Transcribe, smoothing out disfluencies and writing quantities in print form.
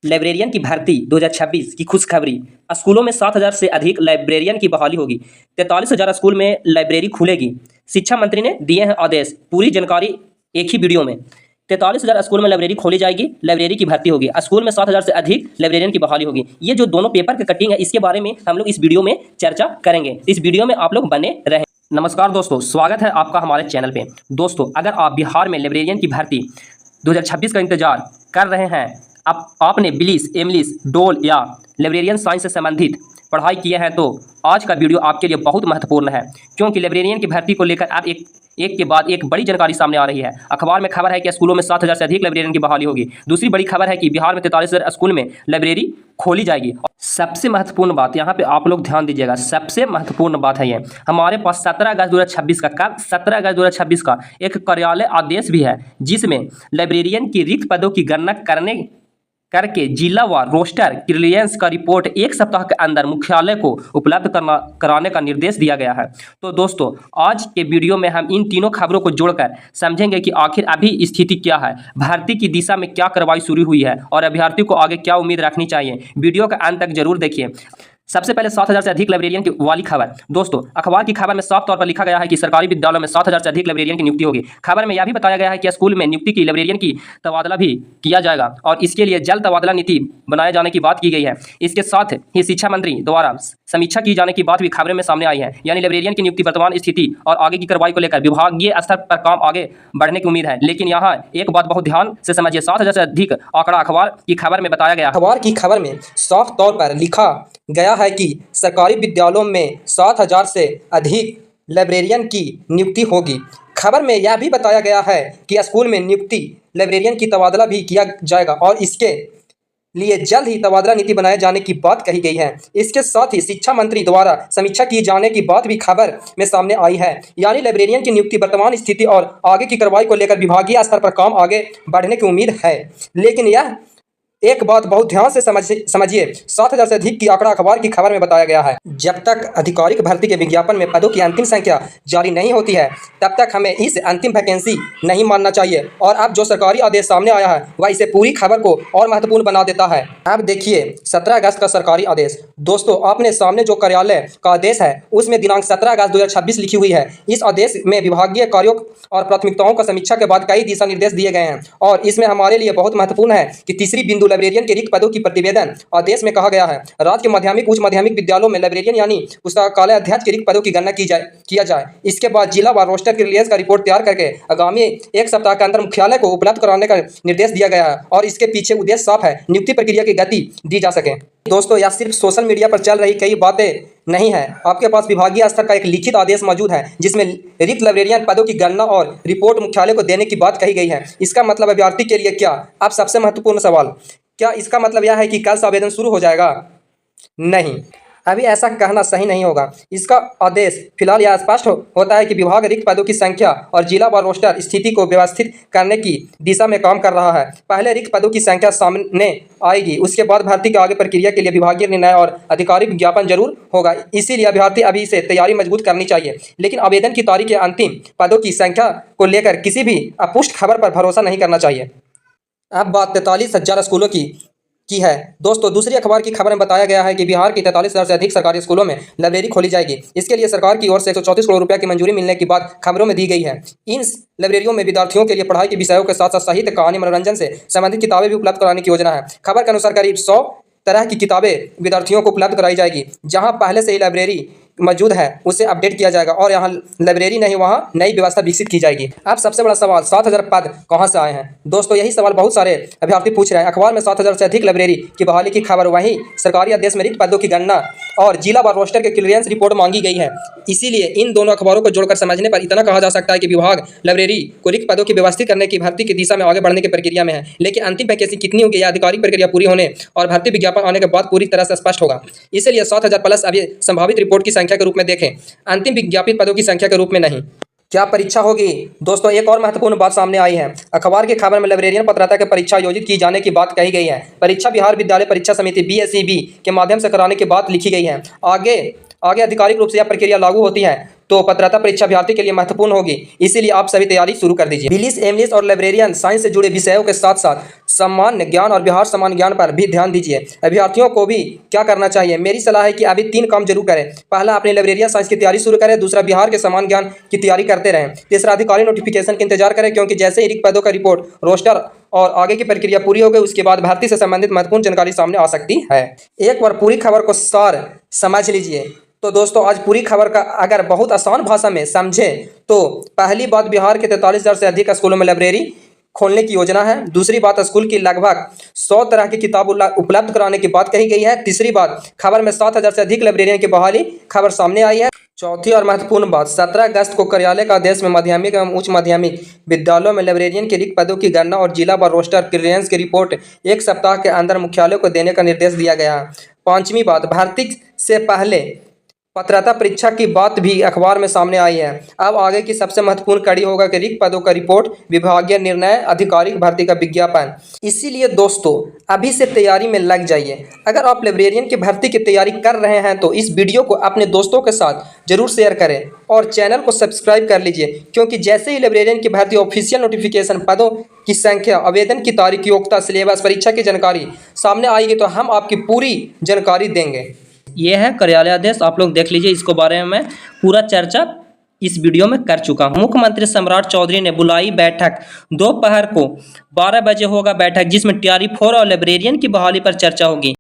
Librarian की भर्ती 2026 की खुशखबरी। स्कूलों में 7,000 से अधिक लाइब्रेरियन की बहाली होगी। 43,000 स्कूल में लाइब्रेरी खुलेगी। शिक्षा मंत्री ने दिए हैं आदेश। पूरी जानकारी एक ही वीडियो में। 43,000 स्कूल में लाइब्रेरी खोली जाएगी, लाइब्रेरी की भर्ती होगी। स्कूल में 7,000 से अधिक लाइब्रेरियन की बहाली होगी। ये जो दोनों पेपर की कटिंग है, इसके बारे में हम लोग इस वीडियो में चर्चा करेंगे। इस वीडियो में आप लोग बने रहें। नमस्कार दोस्तों, स्वागत है आपका हमारे चैनल पे। दोस्तों, अगर आप बिहार में लाइब्रेरियन की भर्ती 2026 का इंतजार कर रहे हैं, आपने बिलिस, एमलिस, डोल या लाइब्रेरियन साइंस से संबंधित पढ़ाई किए हैं, तो आज का वीडियो आपके लिए बहुत महत्वपूर्ण है, क्योंकि लाइब्रेरियन की भर्ती को लेकर अब एक के बाद एक बड़ी जानकारी सामने आ रही है। अखबार में खबर है कि स्कूलों में 7,000 से अधिक लाइब्रेरियन की बहाली होगी। दूसरी बड़ी खबर है कि बिहार में 43,000 स्कूल में लाइब्रेरी खोली जाएगी। सबसे महत्वपूर्ण बात यहाँ पे आप लोग ध्यान दीजिएगा, सबसे महत्वपूर्ण बात है ये, हमारे पास 17 अगस्त 2026 का 17 अगस्त 2026 का एक कार्यालय आदेश भी है, जिसमें लाइब्रेरियन की रिक्त पदों की गणना करके जिलावार रोस्टर क्लियरेंस का रिपोर्ट 1 सप्ताह के अंदर मुख्यालय को उपलब्ध कराने का निर्देश दिया गया है। तो दोस्तों, आज के वीडियो में हम इन तीनों खबरों को जोड़कर समझेंगे कि आखिर अभी स्थिति क्या है, भर्ती की दिशा में क्या कार्रवाई शुरू हुई है और अभ्यर्थी को आगे क्या उम्मीद रखनी चाहिए। वीडियो का अंत तक जरूर देखिए। सबसे पहले 7,000 से अधिक लाइब्रेरियन की वाली खबर। दोस्तों, अखबार की खबर में साफ तौर पर लिखा गया है कि सरकारी विद्यालयों में 7,000 से अधिक लाइब्रेरियन की नियुक्ति होगी। खबर में यह भी बताया गया है कि स्कूल में नियुक्ति की लाइब्रेरियन की तबादला भी किया जाएगा और इसके लिए जल्द तबादला नीति बनाए जाने की बात की गई है। इसके साथ ही शिक्षा मंत्री द्वारा समीक्षा की जाने की बात भी खबरों में सामने आई है। यानी लाइब्रेरियन की नियुक्ति, वर्तमान स्थिति और आगे की कार्रवाई को लेकर विभागीय स्तर पर काम आगे बढ़ने की उम्मीद है। लेकिन यहाँ एक बात बहुत ध्यान से समझिए, 7,000 से अधिक आंकड़ा अखबार की खबर में बताया गया। अखबार की खबर में साफ तौर पर लिखा गया है कि सरकारी विद्यालयों में 7,000 से अधिक लाइब्रेरियन की नियुक्ति होगी। खबर में यह भी बताया गया है कि स्कूल में नियुक्ति लाइब्रेरियन की तबादला भी किया जाएगा और इसके लिए जल्द ही तबादला नीति बनाए जाने की बात कही गई है। इसके साथ ही शिक्षा मंत्री द्वारा समीक्षा की जाने की बात भी खबर में सामने आई है। यानी लाइब्रेरियन की नियुक्ति, वर्तमान स्थिति और आगे की कार्रवाई को लेकर विभागीय स्तर पर काम आगे बढ़ने की उम्मीद है। लेकिन यह एक बात बहुत ध्यान से समझिए, 7,000 से अधिक की आंकड़ा अखबार की खबर में बताया गया है। जब तक आधिकारिक भर्ती के विज्ञापन में पदों की अंतिम संख्या जारी नहीं होती है, तब तक हमें इस अंतिम वैकेंसी नहीं मानना चाहिए। और अब जो सरकारी आदेश सामने आया है, वह इसे पूरी खबर को और महत्वपूर्ण बना देता है। अब देखिए 17 अगस्त का सरकारी आदेश। दोस्तों, आपने सामने जो कार्यालय का आदेश है, उसमें दिनांक 17 अगस्त 2026 लिखी हुई है। इस आदेश में विभागीय कार्यों और प्राथमिकताओं का समीक्षा के बाद कई दिशा निर्देश दिए गए हैं और इसमें हमारे लिए बहुत महत्वपूर्ण है कि तीसरी बिंदु, लाइब्रेरियन के रिक्त पदों की प्रतिवेदन। आदेश में कहा गया है, राज्य के माध्यमिक, उच्च माध्यमिक विद्यालयों में लाइब्रेरियन यानी पुस्तकालय अध्यक्ष के रिक्त पदों की गणना किया जाए। इसके बाद जिला व रोस्टर क्लियरेंस का रिपोर्ट तैयार करके आगामी 1 सप्ताह के अंदर मुख्यालय को उपलब्ध कराने का निर्देश दिया गया है और इसके पीछे उद्देश्य साफ है, नियुक्ति प्रक्रिया की गति दी जा सके। दोस्तों, यह सिर्फ सोशल मीडिया पर चल रही कई बातें नहीं है। आपके पास विभागीय स्तर का एक लिखित आदेश मौजूद है, जिसमें रिक्त लाइब्रेरियन पदों की गणना और रिपोर्ट मुख्यालय को देने की बात कही गई है। इसका मतलब अभ्यर्थी के लिए क्या? अब सबसे महत्वपूर्ण सवाल, क्या इसका मतलब यह है कि कल से आवेदन शुरू हो जाएगा? नहीं, अभी ऐसा कहना सही नहीं होगा। इसका आदेश फिलहाल यह स्पष्ट होता है कि विभाग रिक्त पदों की संख्या और जिला व रोस्टर स्थिति को व्यवस्थित करने की दिशा में काम कर रहा है। पहले रिक्त पदों की संख्या सामने आएगी, उसके बाद भर्ती के आगे प्रक्रिया के लिए विभागीय निर्णय और आधिकारिक विज्ञापन जरूर होगा। इसीलिए अभ्यर्थी अभी से तैयारी मजबूत करनी चाहिए। लेकिन आवेदन की तारीख या अंतिम पदों की संख्या को लेकर किसी भी अपुष्ट खबर पर भरोसा नहीं करना चाहिए। अब बात 43,000 स्कूलों की है। दोस्तों, दूसरी अखबार की खबर में बताया गया है कि बिहार की 43,000 से अधिक सरकारी स्कूलों में लाइब्रेरी खोली जाएगी। इसके लिए सरकार की ओर से 134 करोड़ रुपए की मंजूरी मिलने की बात खबरों में दी गई है। इन लाइब्रेरियों में विद्यार्थियों के लिए पढ़ाई के विषयों के साथ साथ साहित्य, कहानी, मनोरंजन से संबंधित किताबें भी उपलब्ध कराने की योजना है। खबर के अनुसार करीब 100 तरह की किताबें विद्यार्थियों को उपलब्ध कराई जाएगी। जहाँ पहले से ही लाइब्रेरी मौजूद है, उसे अपडेट किया जाएगा और यहाँ लाइब्रेरी नहीं, वहाँ नई व्यवस्था विकसित की जाएगी। अब सबसे बड़ा सवाल, 7,000 पद कहाँ से आए हैं? दोस्तों, यही सवाल बहुत सारे अभ्यर्थी पूछ रहे हैं। अखबार में 7,000 से अधिक लाइब्रेरी की बहाली की खबर, वहीं सरकारी आदेश में रिक्त पदों की गणना और जिला व रोस्टर के क्लियरेंस रिपोर्ट मांगी गई है। इसीलिए इन दोनों अखबारों को जोड़कर समझने पर इतना कहा जा सकता है कि विभाग लाइब्रेरी को रिक्त पदों की व्यवस्थित करने की भर्ती की दिशा में आगे बढ़ने की प्रक्रिया में है। लेकिन अंतिम वैकेंसी कितनी होगी, यह आधिकारिक प्रक्रिया पूरी होने और भर्ती विज्ञापन आने के बाद पूरी तरह से स्पष्ट होगा। इसीलिए 7,000 प्लस अभी संभावित रिपोर्ट की संख्या के रूप में देखें, अंतिम विज्ञापित पदों की संख्या के रूप में नहीं। क्या परीक्षा होगी? दोस्तों, एक और महत्वपूर्ण बात सामने आई है। अखबार की खबर में लाइब्रेरियन पात्रता की परीक्षा आयोजित की जाने की बात कही गई है। परीक्षा बिहार विद्यालय परीक्षा समिति BSEB के माध्यम से कराने की बात लिखी गई है। आगे आधिकारिक रूप से यह प्रक्रिया लागू होती है तो पात्रता परीक्षा अभ्यर्थी के लिए महत्वपूर्ण होगी, इसीलिए आप सभी तैयारी शुरू कर दीजिए। इंग्लिश और लाइब्रेरियन साइंस से जुड़े विषयों के साथ साथ सामान्य ज्ञान और व्यवहार सामान्य ज्ञान पर भी ध्यान दीजिए। अभ्यर्थियों को भी क्या करना चाहिए, मेरी सलाह है कि अभी 3 काम जरूर करें। पहला, अपने लाइब्रेरियन साइंस की तैयारी शुरू करें। दूसरा, बिहार के सामान्य ज्ञान की तैयारी करते रहें। तीसरा, अधिकारी नोटिफिकेशन का इंतजार करें, क्योंकि जैसे ही रिक्त पदों का रिपोर्ट, रोस्टर और आगे की प्रक्रिया पूरी हो गई, उसके बाद भर्ती से संबंधित महत्वपूर्ण जानकारी सामने आ सकती है। एक बार पूरी खबर को सार समझ लीजिए। तो दोस्तों, आज पूरी खबर का अगर बहुत आसान भाषा में समझें तो पहली बात, बिहार के 43,000 से अधिक स्कूलों में लाइब्रेरी खोलने की योजना है। दूसरी बात, स्कूल की लगभग 100 तरह की किताब उपलब्ध कराने की बात कही गई है। तीसरी बात, खबर में 7,000 से अधिक लाइब्रेरियन की बहाली खबर सामने आई है। चौथी और महत्वपूर्ण बात, 17 अगस्त को कार्यालय का आदेश में माध्यमिक एवं उच्च माध्यमिक विद्यालयों में लाइब्रेरियन के रिक्त पदों की गणना और जिला व रोस्टर क्लियरेंस की रिपोर्ट 1 सप्ताह के अंदर मुख्यालय को देने का निर्देश दिया गया है। पांचवी बात, भर्ती से पहले पात्रता परीक्षा की बात भी अखबार में सामने आई है। अब आगे की सबसे महत्वपूर्ण कड़ी होगा कि रिक्त पदों का रिपोर्ट, विभागीय निर्णय, आधिकारिक भर्ती का विज्ञापन। इसीलिए दोस्तों, अभी से तैयारी में लग जाइए। अगर आप लाइब्रेरियन की भर्ती की तैयारी कर रहे हैं तो इस वीडियो को अपने दोस्तों के साथ जरूर शेयर करें और चैनल को सब्सक्राइब कर लीजिए, क्योंकि जैसे ही लाइब्रेरियन की भर्ती ऑफिशियल नोटिफिकेशन, पदों की संख्या, आवेदन की तारीख, योग्यता, सिलेबस, परीक्षा की जानकारी सामने आएगी तो हम आपकी पूरी जानकारी देंगे। ये है कार्यालय आदेश, आप लोग देख लीजिए। इसको बारे में मैं पूरा चर्चा इस वीडियो में कर चुका हूँ। मुख्यमंत्री सम्राट चौधरी ने बुलाई बैठक, दोपहर को 12 बजे होगा बैठक, जिसमें TRE 4 और लाइब्रेरियन की बहाली पर चर्चा होगी।